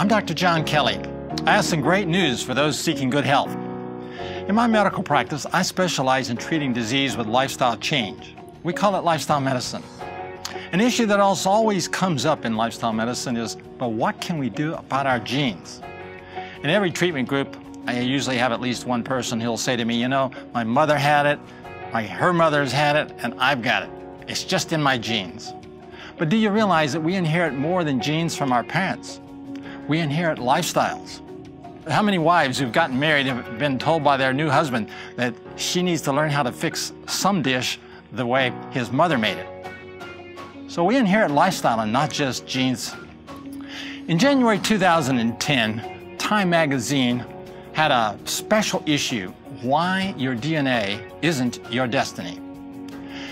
I'm Dr. John Kelly. I have some great news for those seeking good health. In my medical practice, I specialize in treating disease with lifestyle change. We call it lifestyle medicine. An issue that also always comes up in lifestyle medicine is, but what can we do about our genes? In every treatment group, I usually have at least one person who'll say to me, you know, my mother had it, her mother's had it, and I've got it. It's just in my genes. But do you realize that we inherit more than genes from our parents? We inherit lifestyles. How many wives who've gotten married have been told by their new husband that she needs to learn how to fix some dish the way his mother made it? So we inherit lifestyle and not just genes. In January 2010, Time magazine had a special issue, Why Your DNA Isn't Your Destiny.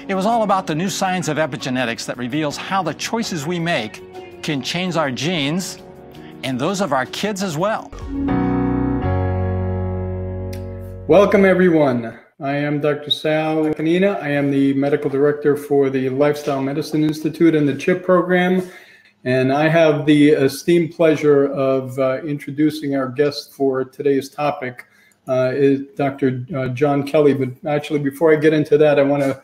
It was all about the new science of epigenetics that reveals how the choices we make can change our genes and those of our kids as well. Welcome everyone. I am Dr. Sal Lacagnina. I am the medical director for the Lifestyle Medicine Institute and the CHIP program. And I have the esteemed pleasure of introducing our guest for today's topic, is Dr. John Kelly. But actually, before I get into that, I want to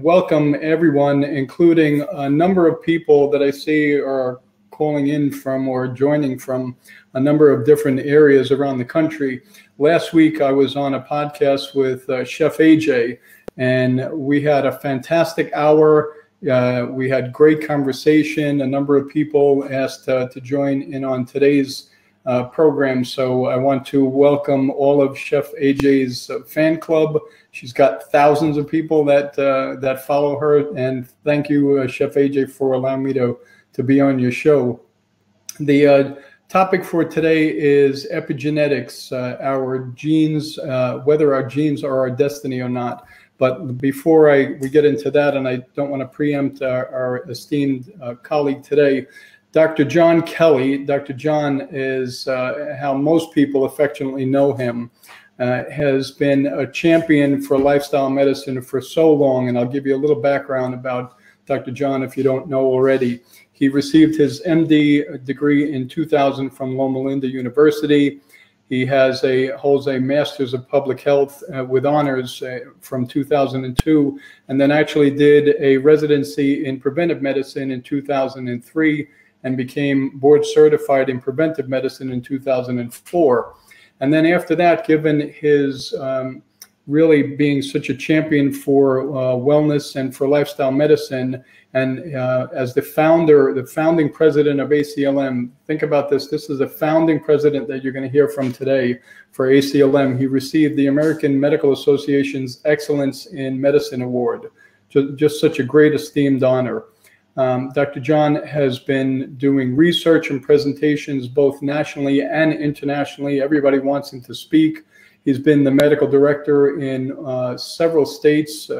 welcome everyone, including a number of people that I see are calling in from or joining from a number of different areas around the country. Last week, I was on a podcast with Chef AJ, and we had a fantastic hour. We had great conversation. A number of people asked to join in on today's program. So I want to welcome all of Chef AJ's fan club. She's got thousands of people that follow her. And thank you, Chef AJ, for allowing me to be on your show. The topic for today is epigenetics, our genes, whether our genes are our destiny or not. But before we get into that, and I don't want to preempt our esteemed colleague today, Dr. John Kelly. Dr. John is how most people affectionately know him, has been a champion for lifestyle medicine for so long. And I'll give you a little background about Dr. John if you don't know already. He received his MD degree in 2000 from Loma Linda University. He holds a Master's of Public Health with honors from 2002, and then actually did a residency in preventive medicine in 2003 and became board certified in preventive medicine in 2004. And then after that, given his really being such a champion for wellness and for lifestyle medicine, and as the founding president of ACLM, think about this. This is the founding president that you're going to hear from today for ACLM. He received the American Medical Association's Excellence in Medicine Award. Just such a great esteemed honor. Dr. John has been doing research and presentations both nationally and internationally. Everybody wants him to speak. He's been the medical director in several states.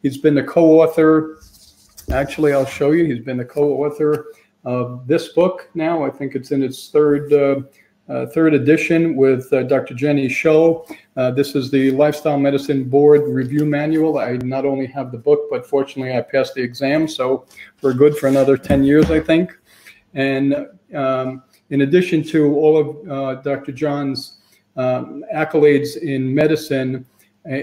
He's been the co-author. Actually, I'll show you. He's been the co-author of this book now. I think it's in its third edition with Dr. Jenny Shull. This is the Lifestyle Medicine Board Review Manual. I not only have the book, but fortunately I passed the exam, so we're good for another 10 years, I think. And in addition to all of Dr. John's accolades in medicine,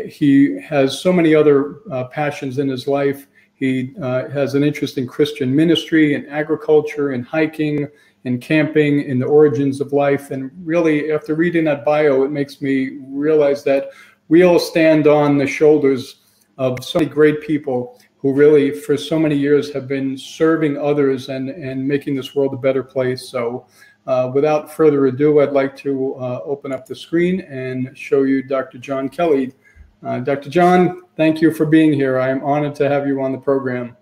he has so many other passions in his life. He has an interest in Christian ministry, in agriculture, in hiking, in camping, in the origins of life. And really, after reading that bio, it makes me realize that we all stand on the shoulders of so many great people who really, for so many years, have been serving others and making this world a better place. So without further ado, I'd like to open up the screen and show you Dr. John Kelly. Dr. John, thank you for being here. I am honored to have you on the program.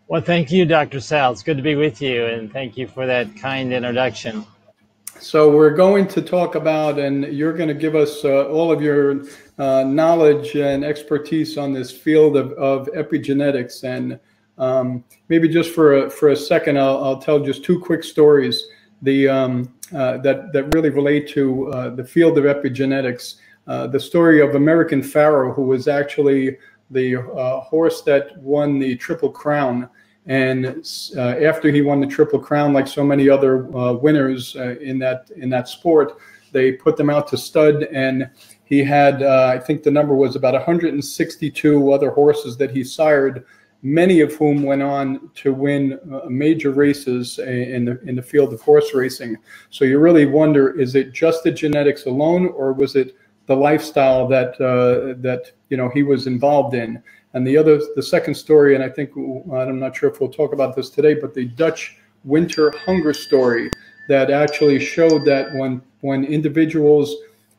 Well, thank you, Dr. Sal. It's good to be with you, and thank you for that kind introduction. So we're going to talk about, and you're going to give us all of your knowledge and expertise on this field of epigenetics. And maybe just for a second, I'll tell just two quick stories that really relate to the field of epigenetics. The story of American Pharaoh, who was actually the horse that won the Triple Crown. And after he won the Triple Crown, like so many other winners in that sport, they put them out to stud, and he had, I think the number was about 162 other horses that he sired, many of whom went on to win major races in the field of horse racing. So you really wonder, is it just the genetics alone, or was it the lifestyle that he was involved in? And the second story, and I think, I'm not sure if we'll talk about this today, but the Dutch winter hunger story that actually showed that when individuals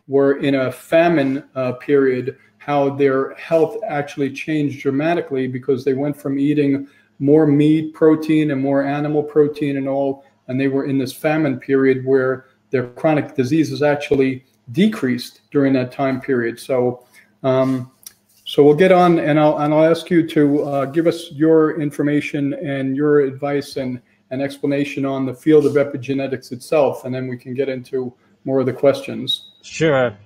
were in a famine period, how their health actually changed dramatically, because they went from eating more meat protein and more animal protein and they were in this famine period where their chronic diseases actually decreased during that time period. So we'll get on, and I'll ask you to give us your information and your advice and an explanation on the field of epigenetics itself, and then we can get into more of the questions. Sure.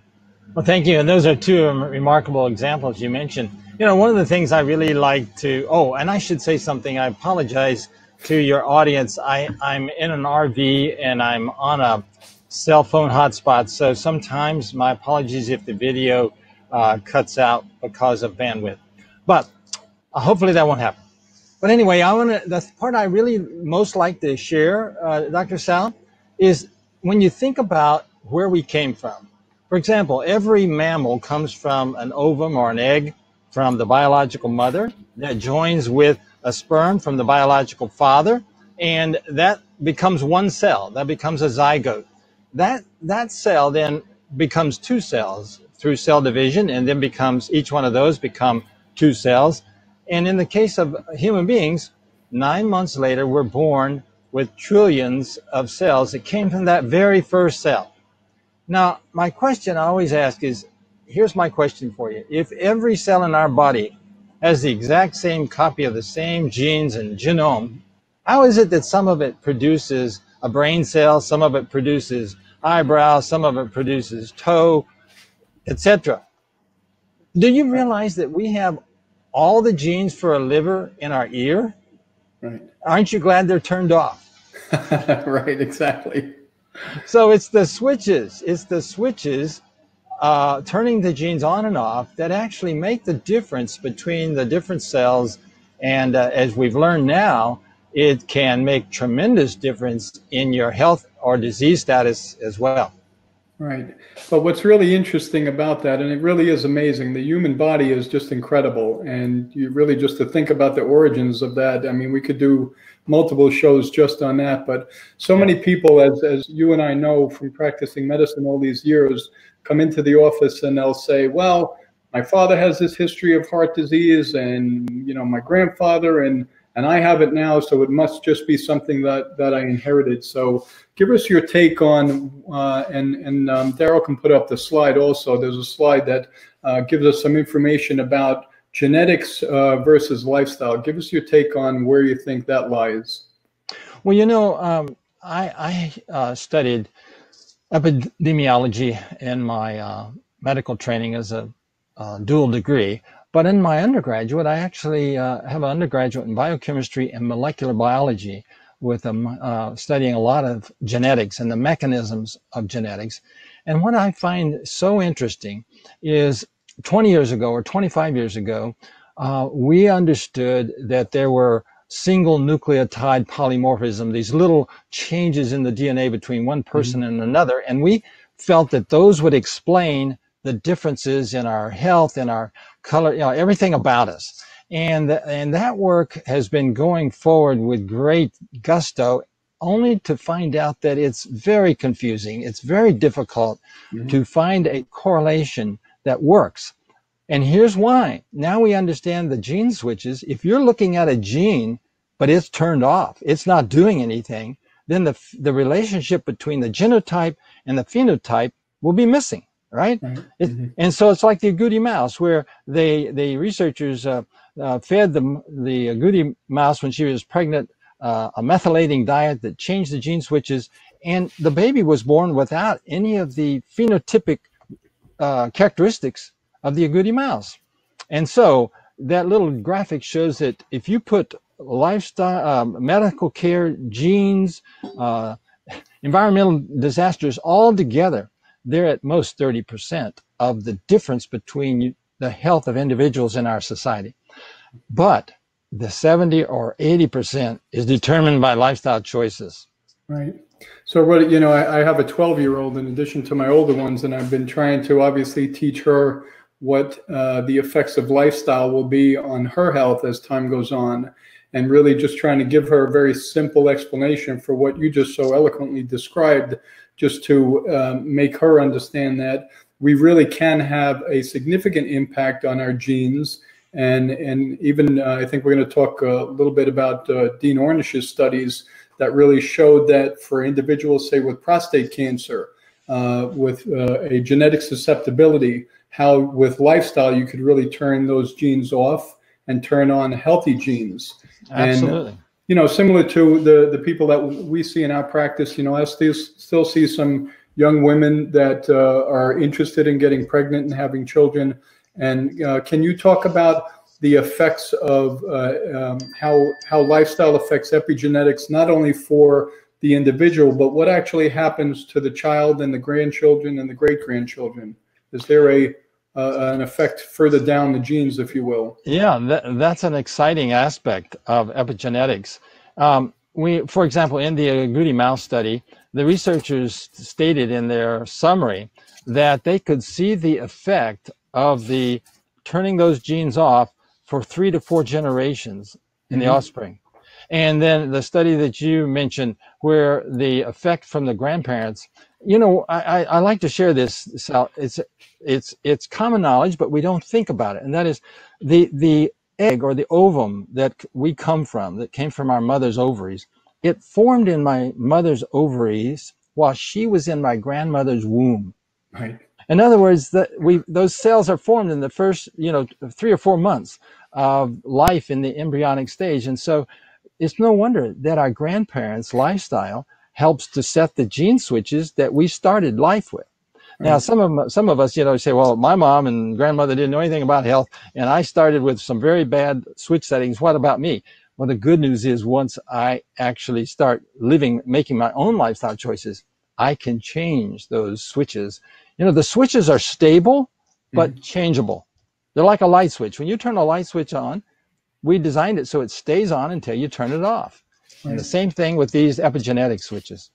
Well, thank you. And those are two remarkable examples you mentioned. One of the things I really like to, and I should say something, I apologize to your audience. I'm in an RV and I'm on a cell phone hotspot, so sometimes my apologies if the video cuts out because of bandwidth. But hopefully that won't happen. But anyway, the part I really most like to share, Dr. Sal, is when you think about where we came from. For example, every mammal comes from an ovum or an egg from the biological mother that joins with a sperm from the biological father, and that becomes one cell. That becomes a zygote. That cell then becomes two cells through cell division, and then each one of those become two cells. And in the case of human beings, 9 months later, we're born with trillions of cells that came from that very first cell. Now, my question I always ask is, here's my question for you. If every cell in our body has the exact same copy of the same genes and genome, how is it that some of it produces a brain cell, some of it produces eyebrows, some of it produces toe, etc.? Do you realize that we have all the genes for a liver in our ear? Right. Aren't you glad they're turned off? Right, exactly. So it's the switches. It's the switches turning the genes on and off that actually make the difference between the different cells. And as we've learned now, it can make tremendous difference in your health or disease status as well. Right. But what's really interesting about that, and it really is amazing, the human body is just incredible. And you really just to think about the origins of that, I mean, we could do multiple shows just on that. But so many people, as you and I know from practicing medicine all these years, come into the office and they'll say, well, my father has this history of heart disease, and my grandfather, and I have it now, so it must just be something that I inherited. So give us your take on, and Daryl can put up the slide also. There's a slide that gives us some information about genetics versus lifestyle. Give us your take on where you think that lies. Well, I studied epidemiology in my medical training as a dual degree. But in my undergraduate, I actually have an undergraduate in biochemistry and molecular biology, with studying a lot of genetics and the mechanisms of genetics. And what I find so interesting is 20 years ago or 25 years ago, we understood that there were single nucleotide polymorphism, these little changes in the DNA between one person and another. And we felt that those would explain the differences in our health, in our color, everything about us. And that work has been going forward with great gusto, only to find out that it's very confusing. It's very difficult to find a correlation that works. And here's why. Now we understand the gene switches. If you're looking at a gene, but it's turned off, it's not doing anything, then the relationship between the genotype and the phenotype will be missing. Right? And so it's like the agouti mouse, where the researchers fed the agouti mouse when she was pregnant a methylating diet that changed the gene switches, and the baby was born without any of the phenotypic characteristics of the agouti mouse. And so that little graphic shows that if you put lifestyle, medical care, genes, uh, environmental disasters all together, they're at most 30% of the difference between the health of individuals in our society. But the 70 or 80% is determined by lifestyle choices. Right. So what, I have a 12-year-old in addition to my older ones, and I've been trying to obviously teach her what the effects of lifestyle will be on her health as time goes on, and really just trying to give her a very simple explanation for what you just so eloquently described, just to make her understand that we really can have a significant impact on our genes. And even I think we're going to talk a little bit about Dean Ornish's studies that really showed that for individuals, say, with prostate cancer, with a genetic susceptibility, how with lifestyle you could really turn those genes off and turn on healthy genes. Absolutely. And, similar to the people that we see in our practice, I still see some young women that are interested in getting pregnant and having children. And can you talk about the effects of how lifestyle affects epigenetics, not only for the individual, but what actually happens to the child and the grandchildren and the great-grandchildren? Is there an effect further down the genes, if you will? Yeah, that's an exciting aspect of epigenetics. For example, in the agouti mouse study, the researchers stated in their summary that they could see the effect of the turning those genes off for 3 to 4 generations in the offspring. And then the study that you mentioned, where the effect from the grandparents, I like to share this, Sal. It's common knowledge, but we don't think about it. And that is the egg or the ovum that we come from, that came from our mother's ovaries. It formed in my mother's ovaries while she was in my grandmother's womb. Right. In other words, those cells are formed in the first, 3 or 4 months of life in the embryonic stage. And so it's no wonder that our grandparents' lifestyle helps to set the gene switches that we started life with. Now, some of us, say, well, my mom and grandmother didn't know anything about health, and I started with some very bad switch settings. What about me? Well, the good news is once I actually start making my own lifestyle choices, I can change those switches. The switches are stable, but changeable. They're like a light switch. When you turn a light switch on, we designed it so it stays on until you turn it off. Right. And the same thing with these epigenetic switches.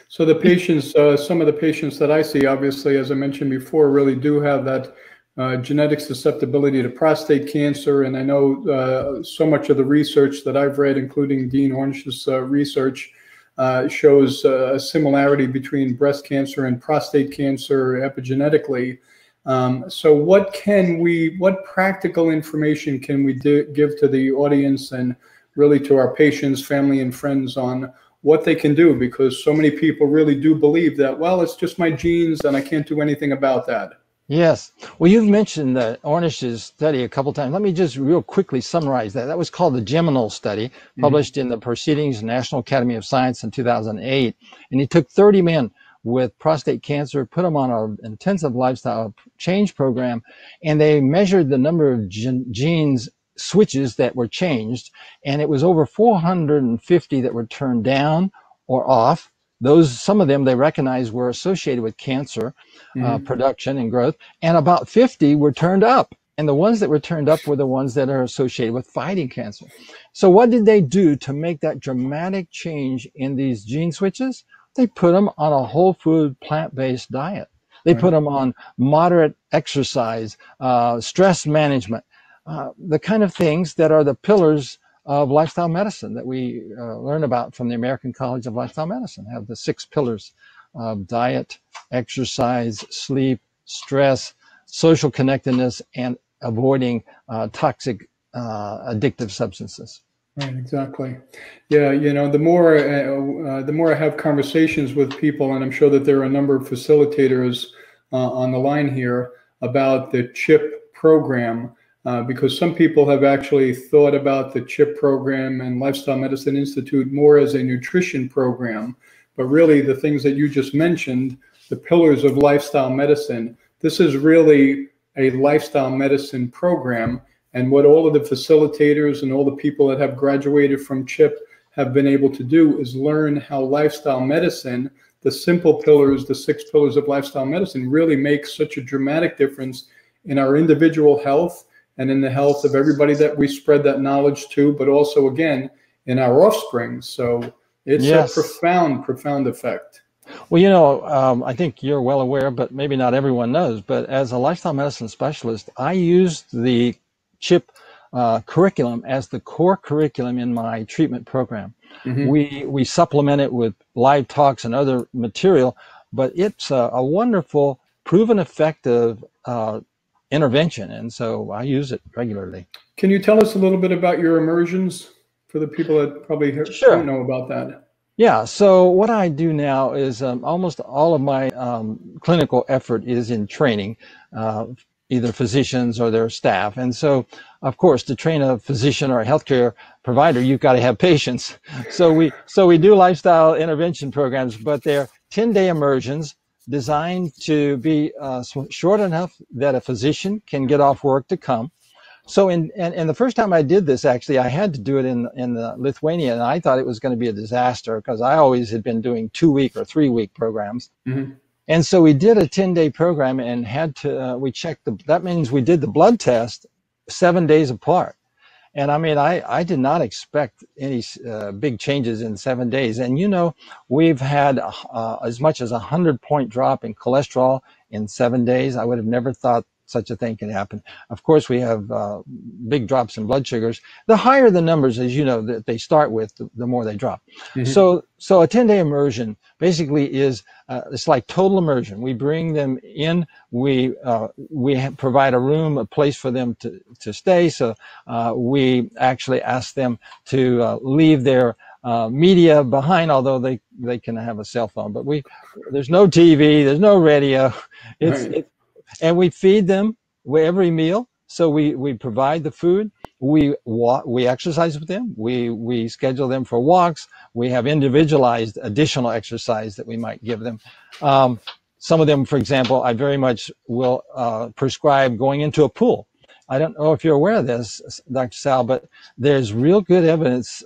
So the patients, some of the patients that I see, obviously, as I mentioned before, really do have that genetic susceptibility to prostate cancer. And I know so much of the research that I've read, including Dean Ornish's research, shows a similarity between breast cancer and prostate cancer epigenetically. So what practical information can we give to the audience and really to our patients, family, and friends on what they can do? Because so many people really do believe that, well, it's just my genes and I can't do anything about that. Yes. Well, you've mentioned the Ornish's study a couple times. Let me just real quickly summarize that. That was called the Geminal Study, published in the Proceedings of the National Academy of Science in 2008. And he took 30 men with prostate cancer, put them on an intensive lifestyle change program, and they measured the number of genes switches that were changed, and it was over 450 that were turned down or off. Some of them they recognized were associated with cancer production and growth, and about 50 were turned up. And the ones that were turned up were the ones that are associated with fighting cancer. So what did they do to make that dramatic change in these gene switches? They put them on a whole food, plant-based diet. They put them on moderate exercise, stress management, the kind of things that are the pillars of lifestyle medicine that we learn about from the American College of Lifestyle Medicine. Have the 6 pillars of diet, exercise, sleep, stress, social connectedness, and avoiding toxic addictive substances. Right, exactly. Yeah, the more I have conversations with people, and I'm sure that there are a number of facilitators on the line here about the CHIP program, because some people have actually thought about the CHIP program and Lifestyle Medicine Institute more as a nutrition program. But really, the things that you just mentioned, the pillars of lifestyle medicine, this is really a lifestyle medicine program. And what all of the facilitators and all the people that have graduated from CHIP have been able to do is learn how lifestyle medicine, the simple pillars, the 6 pillars of lifestyle medicine, really make such a dramatic difference in our individual health and in the health of everybody that we spread that knowledge to, but also, again, in our offspring. So it's Yes. a profound, profound effect. Well, you know, I think you're well aware, but maybe not everyone knows, but as a lifestyle medicine specialist, I used the CHIP curriculum as the core curriculum in my treatment program. We supplement it with live talks and other material, but it's a wonderful, proven effective intervention, and so I use it regularly. Can you tell us a little bit about your immersions for the people that probably don't know about that? Yeah, so what I do now is almost all of my clinical effort is in training, either physicians or their staff. And so, of course, to train a physician or a healthcare provider, you've got to have patients. So we do lifestyle intervention programs, but they're 10-day immersions designed to be short enough that a physician can get off work to come. So and the first time I did this, actually, I had to do it in Lithuania, and I thought it was going to be a disaster because I always had been doing 2-week or 3-week programs. And so we did a 10-day program and had to, we checked that means we did the blood test 7 days apart. And I mean, I did not expect any big changes in 7 days. And, you know, we've had as much as 100-point drop in cholesterol in 7 days. I would have never thought such a thing can happen. Of course, we have big drops in blood sugars. The higher the numbers, as you know, that they start with, the more they drop. So a 10-day immersion basically is it's like total immersion. We bring them in. We provide a room, a place for them to stay. So we actually ask them to leave their media behind, although they can have a cell phone. But there's no TV, there's no radio. And we feed them every meal. So we provide the food. We exercise with them. We schedule them for walks. We have individualized additional exercise that we might give them. Some of them, for example, I very much will prescribe going into a pool. I don't know if you're aware of this, Dr. Sal, but there's real good evidence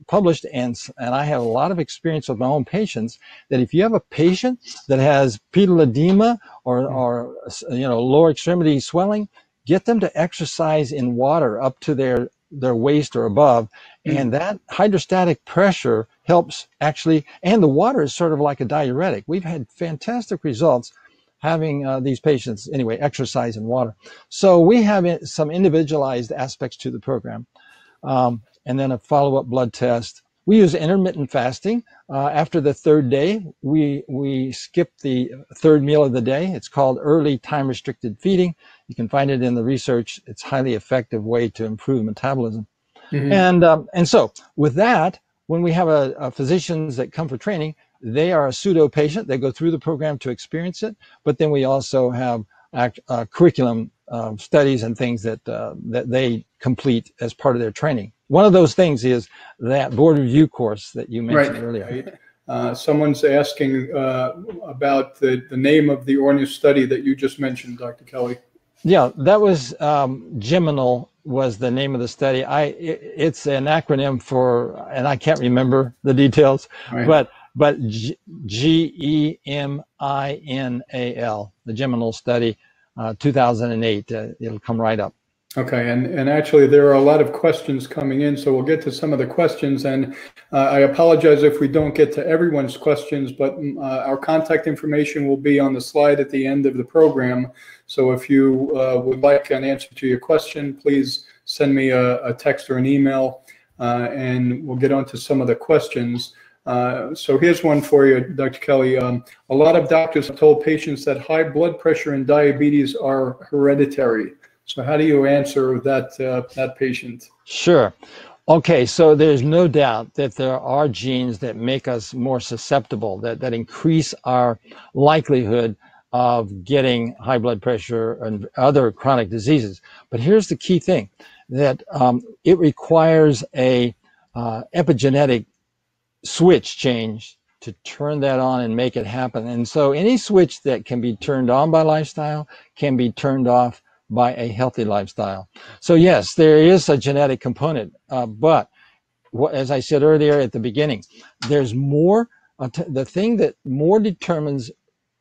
published, and I have a lot of experience with my own patients, that if you have a patient that has pedal edema or lower extremity swelling, get them to exercise in water up to their waist or above, and that hydrostatic pressure helps actually, and the water is sort of like a diuretic. We've had fantastic results having these patients, anyway, exercise in water. So we have some individualized aspects to the program. And then a follow-up blood test. We use intermittent fasting. After the 3rd day, we skip the 3rd meal of the day. It's called early time-restricted feeding. You can find it in the research. It's a highly effective way to improve metabolism. And so with that, when we have physicians that come for training, they are a pseudo patient. They go through the program to experience it, but then we also have curriculum studies and things that they complete as part of their training. One of those things is that board review course that you mentioned earlier. Someone's asking about the name of the Ornish study that you just mentioned, Dr. Kelly. Yeah, that was Geminal was the name of the study. It's an acronym for, and I can't remember the details, but GEMINAL, the Geminal study, 2008. It'll come right up. Okay, and actually there are a lot of questions coming in, so we'll get to some of the questions, and I apologize if we don't get to everyone's questions, but our contact information will be on the slide at the end of the program. So if you would like an answer to your question, please send me a text or an email, and we'll get on to some of the questions. So here's one for you, Dr. Kelly. A lot of doctors have told patients that high blood pressure and diabetes are hereditary. So how do you answer that patient? Sure. Okay, so there's no doubt that there are genes that make us more susceptible, that increase our likelihood of getting high blood pressure and other chronic diseases. But here's the key thing, that it requires a epigenetic switch change to turn that on and make it happen. And so any switch that can be turned on by lifestyle can be turned off by a healthy lifestyle. So yes, there is a genetic component, but as I said earlier at the beginning, there's more. The thing that more determines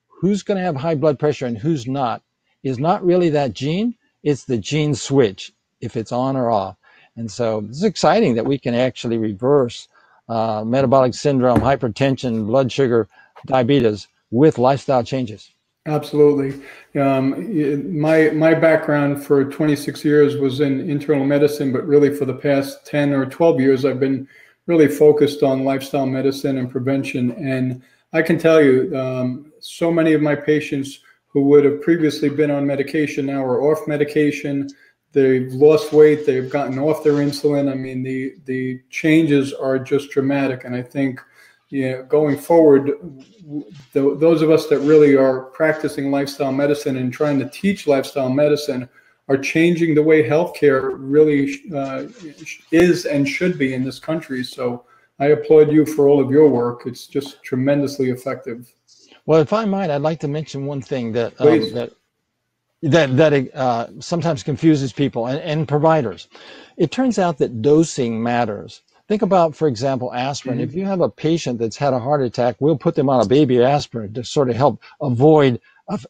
who's going to have high blood pressure and who's not is not really that gene. It's the gene switch, if it's on or off. And so it's exciting that we can actually reverse metabolic syndrome, hypertension, blood sugar, diabetes with lifestyle changes. Absolutely. My background for 26 years was in internal medicine, but really for the past 10 or 12 years, I've been really focused on lifestyle medicine and prevention. And I can tell you, so many of my patients who would have previously been on medication now are off medication. They've lost weight. They've gotten off their insulin. I mean, the changes are just dramatic. And I think, going forward, those of us that really are practicing lifestyle medicine and trying to teach lifestyle medicine are changing the way healthcare really is and should be in this country. So I applaud you for all of your work. It's just tremendously effective. Well, if I might, I'd like to mention one thing that sometimes confuses people and providers. It turns out that dosing matters. Think about, for example, aspirin. If you have a patient that's had a heart attack, we'll put them on a baby aspirin to sort of help avoid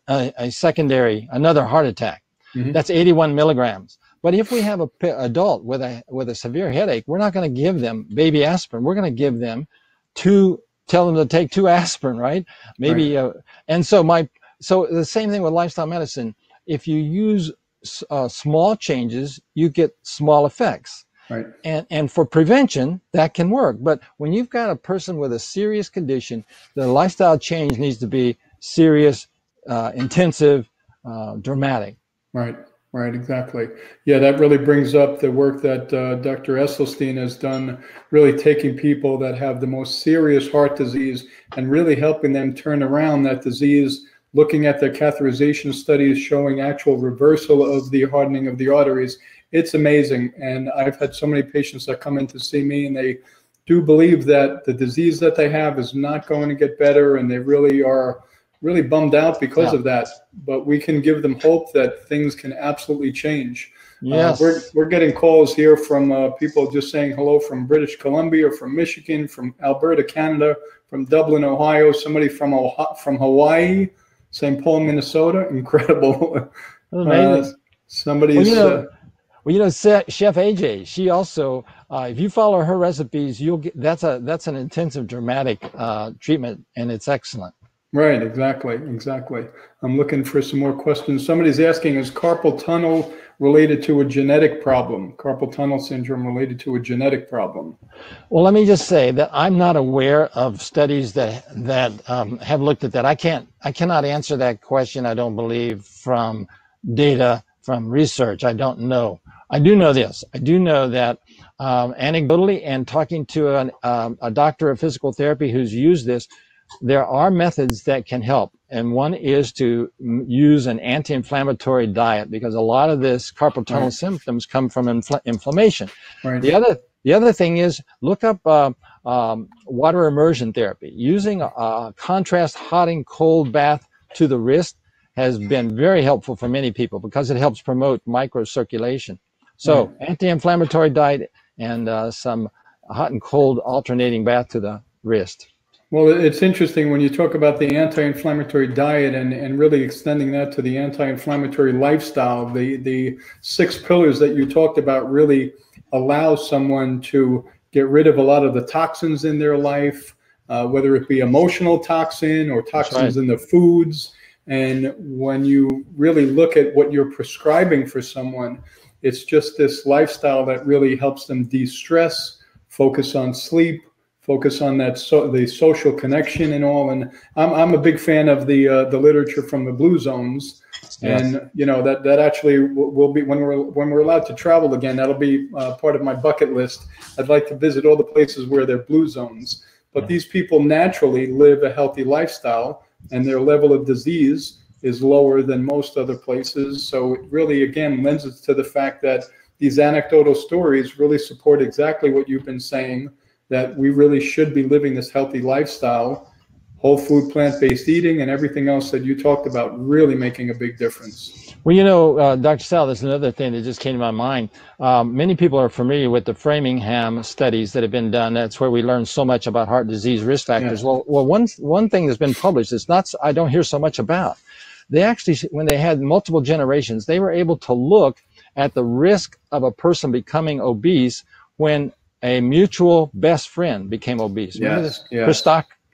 another heart attack. That's 81 milligrams. But if we have an adult with a severe headache, we're not going to give them baby aspirin. We're going to give them tell them to take 2 aspirin, right? Maybe, right. And so the same thing with lifestyle medicine. If you use small changes, you get small effects. Right. And for prevention, that can work. But when you've got a person with a serious condition, the lifestyle change needs to be serious, intensive, dramatic. Right, exactly. Yeah, that really brings up the work that Dr. Esselstyn has done, really taking people that have the most serious heart disease and really helping them turn around that disease, looking at their catheterization studies showing actual reversal of the hardening of the arteries. It's amazing. And I've had so many patients that come in to see me, and they do believe that the disease that they have is not going to get better, and they really are bummed out because of that. But we can give them hope that things can absolutely change. Yes. We're getting calls here from people just saying hello from British Columbia, from Michigan, from Alberta, Canada, from Dublin, Ohio, somebody from Hawaii, St. Paul, Minnesota. Incredible. Amazing. Somebody's... Chef AJ, she also, if you follow her recipes, you'll get, that's an intensive, dramatic treatment, and it's excellent. Right, exactly. I'm looking for some more questions. Somebody's asking, is carpal tunnel related to a genetic problem? Carpal tunnel syndrome related to a genetic problem? Well, let me just say that I'm not aware of studies that have looked at that. I cannot answer that question, I don't believe, from data, from research. I don't know. I do know this. I do know that anecdotally, and talking to a doctor of physical therapy who's used this, there are methods that can help. And one is to use an anti-inflammatory diet, because a lot of this carpal tunnel symptoms come from inflammation. Right. The other thing is look up water immersion therapy. Using a contrast hot and cold bath to the wrist has been very helpful for many people because it helps promote microcirculation. So anti-inflammatory diet and some hot and cold alternating bath to the wrist. Well, it's interesting when you talk about the anti-inflammatory diet and really extending that to the anti-inflammatory lifestyle. The 6 pillars that you talked about really allow someone to get rid of a lot of the toxins in their life, whether it be emotional toxin or toxins in the foods. And when you really look at what you're prescribing for someone, it's just this lifestyle that really helps them de-stress, focus on sleep, focus on that the social connection and all. And I'm a big fan of the literature from the Blue Zones, and that actually will be when we're allowed to travel again. That'll be part of my bucket list. I'd like to visit all the places where they're Blue Zones. But these people naturally live a healthy lifestyle, and their level of disease is lower than most other places. So it really, again, lends it to the fact that these anecdotal stories really support exactly what you've been saying, that we really should be living this healthy lifestyle. whole food, plant-based eating, and everything else that you talked about really making a big difference. Well, you know, Dr. Sal, there's another thing that just came to my mind. Many people are familiar with the Framingham studies that have been done. That's where we learn so much about heart disease risk factors. Yeah. Well, one thing that's been published that's not, I don't hear so much about. They actually, when they had multiple generations, they were able to look at the risk of a person becoming obese when a mutual best friend became obese. Remember this? Yes.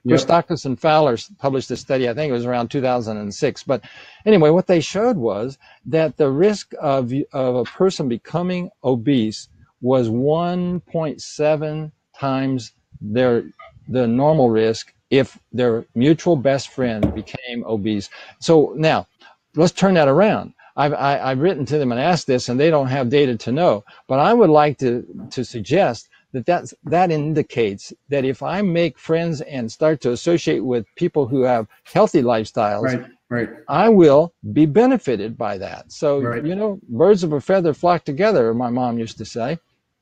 Christakis and Fowler published this study, I think it was around 2006. But anyway, what they showed was that the risk of a person becoming obese was 1.7 times the normal risk if their mutual best friend became obese. So now, let's turn that around. I've written to them and asked this, and they don't have data to know. But I would like to suggest that indicates that if I make friends and start to associate with people who have healthy lifestyles, right, I will be benefited by that. So, right. you know, birds of a feather flock together, my mom used to say.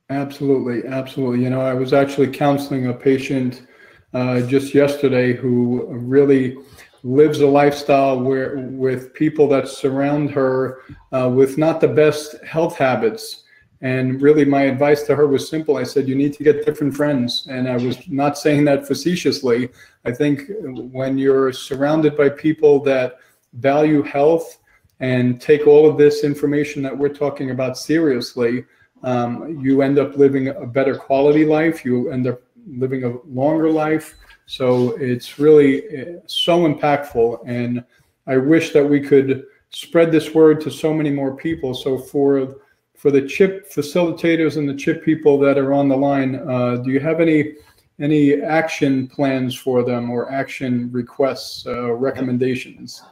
Absolutely, absolutely. You know, I was actually counseling a patient just yesterday who really lives a lifestyle with people that surround her with not the best health habits. And really my advice to her was simple. I said, you need to get different friends. And I was not saying that facetiously. I think when you're surrounded by people that value health and take all of this information that we're talking about seriously, you end up living a better quality life. You end up living a longer life. So it's really so impactful. And I wish that we could spread this word to so many more people. So for the CHIP facilitators and the CHIP people that are on the line, do you have any action plans for them or action requests, recommendations?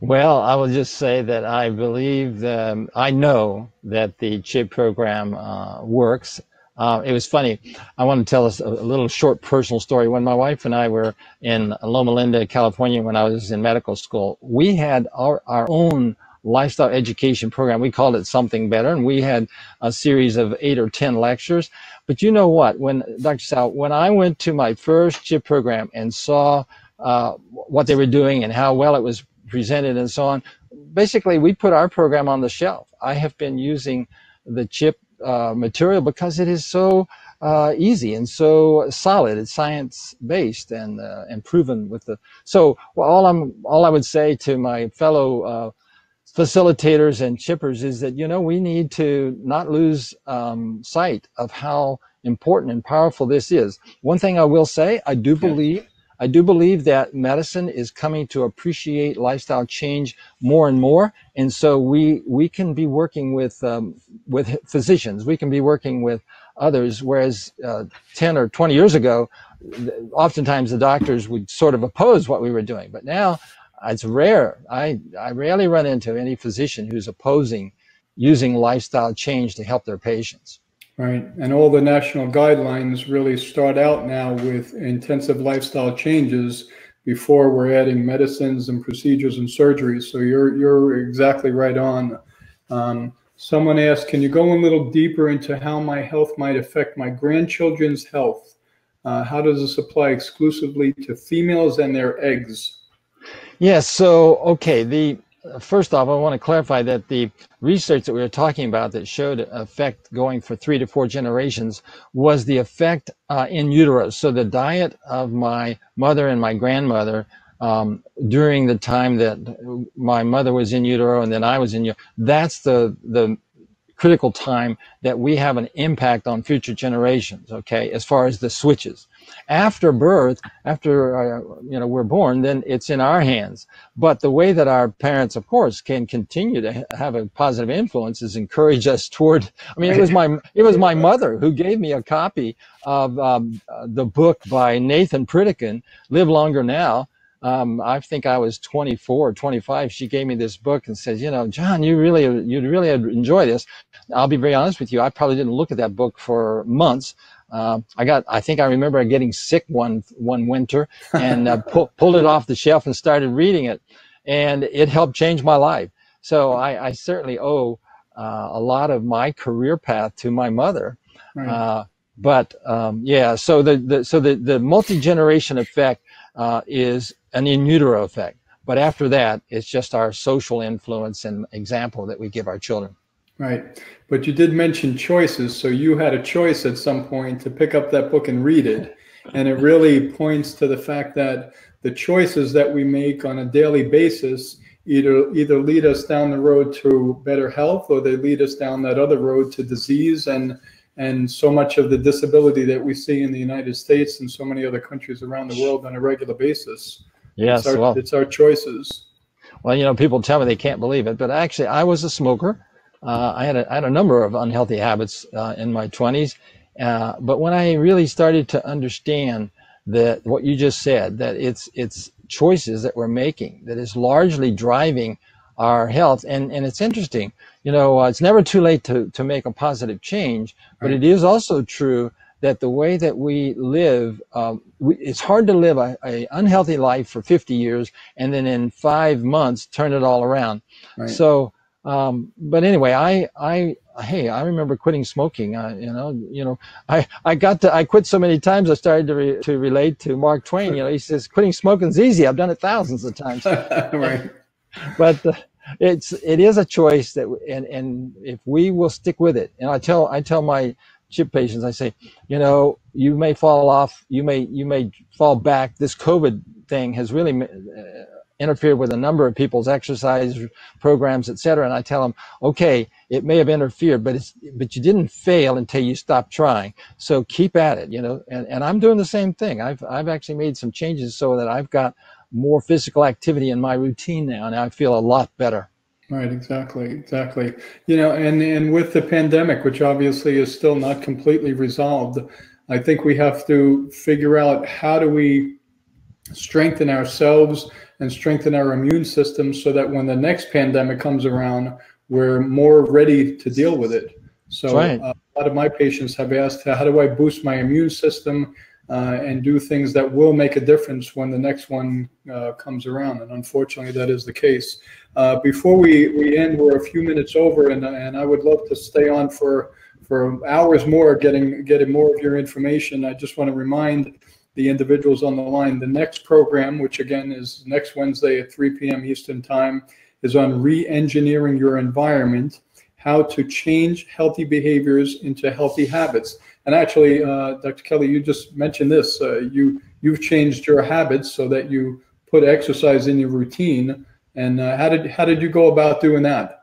Well, I will just say that I believe I know that the CHIP program works. It was funny. I want to tell us a little short personal story. When my wife and I were in Loma Linda, California, when I was in medical school, we had our own lifestyle education program. We called it Something Better, and we had a series of 8 or 10 lectures. But you know what? When Dr. Sal, when I went to my first CHIP program and saw what they were doing and how well it was presented and so on, basically we put our program on the shelf. I have been using the CHIP material because it is so easy and so solid. It's science-based and proven with the. So all I would say to my fellow facilitators and chippers is that, you know, we need to not lose sight of how important and powerful this is. One thing I will say, I do believe that medicine is coming to appreciate lifestyle change more and more, and so we can be working with physicians, we can be working with others, whereas 10 or 20 years ago, oftentimes the doctors would sort of oppose what we were doing. But now it's rare. I rarely run into any physician who's opposing using lifestyle change to help their patients. Right. And all the national guidelines really start out now with intensive lifestyle changes before we're adding medicines and procedures and surgeries. So you're exactly right on. Someone asked, can you go a little deeper into how my health might affect my grandchildren's health? How does this apply exclusively to females and their eggs? Yes. So, okay. First off, I want to clarify that the research that we were talking about that showed effect going for 3 to 4 generations was the effect in utero. So the diet of my mother and my grandmother during the time that my mother was in utero and then I was in utero, that's the critical time that we have an impact on future generations, okay, as far as the switches. After birth, after we're born, then it's in our hands. But the way that our parents, of course, can continue to have a positive influence is encourage us toward. I mean, it was my mother who gave me a copy of the book by Nathan Pritikin, Live Longer Now. I think I was 24 or 25. She gave me this book and says, you know, John, you'd really enjoy this. I'll be very honest with you. I probably didn't look at that book for months. I think I remember getting sick one winter and pulled it off the shelf and started reading it, and it helped change my life. So I certainly owe a lot of my career path to my mother. Right. But yeah, so the multi-generation effect is an in utero effect. But after that, it's just our social influence and example that we give our children. Right. But you did mention choices. So you had a choice at some point to pick up that book and read it. And it really points to the fact that the choices that we make on a daily basis either lead us down the road to better health, or they lead us down that other road to disease and so much of the disability that we see in the United States and so many other countries around the world on a regular basis. Yes, it's our choices. Well, you know, people tell me they can't believe it, but actually I was a smoker. I had a number of unhealthy habits in my 20s. But when I really started to understand that what you just said, that it's choices that we're making that is largely driving our health. And it's interesting, you know, it's never too late to make a positive change, but it is also true that the way that we live, it's hard to live a unhealthy life for 50 years and then in 5 months turn it all around. Right. So, but anyway, I remember quitting smoking. I quit so many times I started to relate to Mark Twain. You know, he says quitting smoking's easy. I've done it thousands of times. Right. But it is a choice that, and if we will stick with it, and I tell my CHIP patients, I say, you know, you may fall off, you may fall back. This COVID thing has really interfered with a number of people's exercise programs, et cetera. And I tell them, okay, it may have interfered, but you didn't fail until you stopped trying. So keep at it, you know. And I'm doing the same thing. I've actually made some changes so that I've got more physical activity in my routine now, and I feel a lot better. Right, exactly. You know, and with the pandemic, which obviously is still not completely resolved, I think we have to figure out how do we strengthen ourselves and strengthen our immune system so that when the next pandemic comes around, we're more ready to deal with it. So right. A lot of my patients have asked, how do I boost my immune system and do things that will make a difference when the next one comes around? And unfortunately, that is the case. Before we end, we're a few minutes over, and I would love to stay on for hours more, getting more of your information. I just want to remind the individuals on the line, the next program, which again is next Wednesday at 3 p.m. Eastern Time, is on re-engineering your environment, how to change healthy behaviors into healthy habits. And actually, Dr. Kelly, you just mentioned this. You've changed your habits so that you put exercise in your routine. And how did you go about doing that?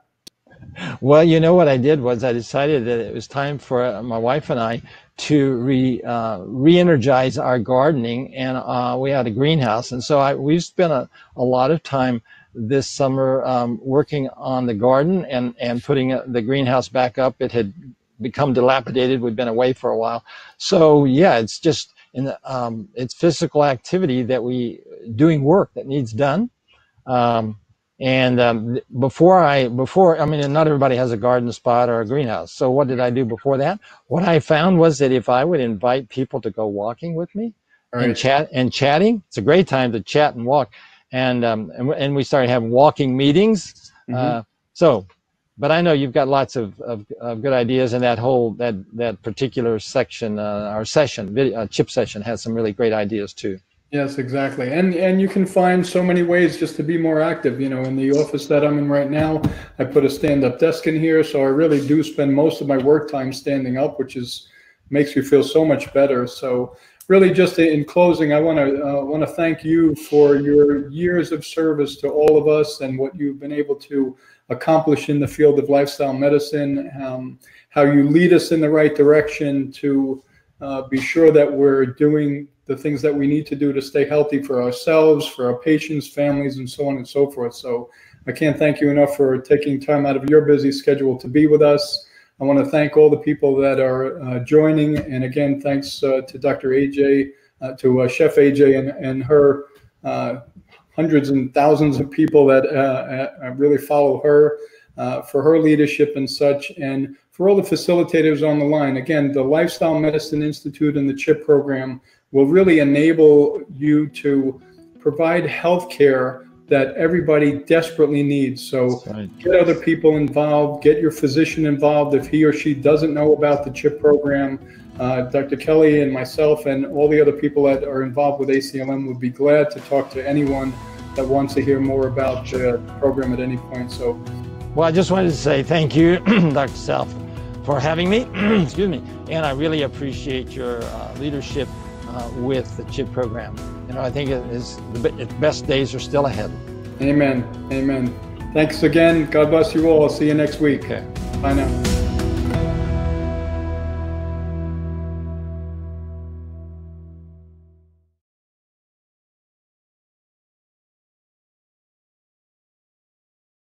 Well, you know what I did was I decided that it was time for my wife and I to re-energize our gardening, and we had a greenhouse, and so we've spent a lot of time this summer working on the garden and putting the greenhouse back up. It had become dilapidated. We'd been away for a while, so yeah, it's just it's physical activity that doing work that needs done. Before, I mean, not everybody has a garden spot or a greenhouse. So what did I do before that? What I found was that if I would invite people to go walking with me and chatting, it's a great time to chat and walk. And we started having walking meetings. But I know you've got lots of good ideas, and that particular section, our session, CHIP session, has some really great ideas too. Yes, exactly. And you can find so many ways just to be more active. You know, in the office that I'm in right now, I put a stand-up desk in here, so I really do spend most of my work time standing up, which makes me feel so much better. So really, just in closing, I want to thank you for your years of service to all of us and what you've been able to accomplish in the field of lifestyle medicine, how you lead us in the right direction to be sure that we're doing the things that we need to do to stay healthy for ourselves, for our patients, families, and so on and so forth. So I can't thank you enough for taking time out of your busy schedule to be with us. I want to thank all the people that are joining. And again, thanks to Dr. AJ, to Chef AJ and her hundreds and thousands of people that really follow her for her leadership and such. And for all the facilitators on the line, again, the Lifestyle Medicine Institute and the CHIP program will really enable you to provide health care that everybody desperately needs. So get other people involved, get your physician involved if he or she doesn't know about the CHIP program. Dr. Kelly and myself and all the other people that are involved with ACLM would be glad to talk to anyone that wants to hear more about the program at any point. So, well, I just wanted to say thank you, Dr. Sal, for having me. Excuse me. And I really appreciate your leadership with the CHIP program. You know, I think the best days are still ahead. Amen. Amen. Thanks again. God bless you all. I'll see you next week. Okay. Bye now.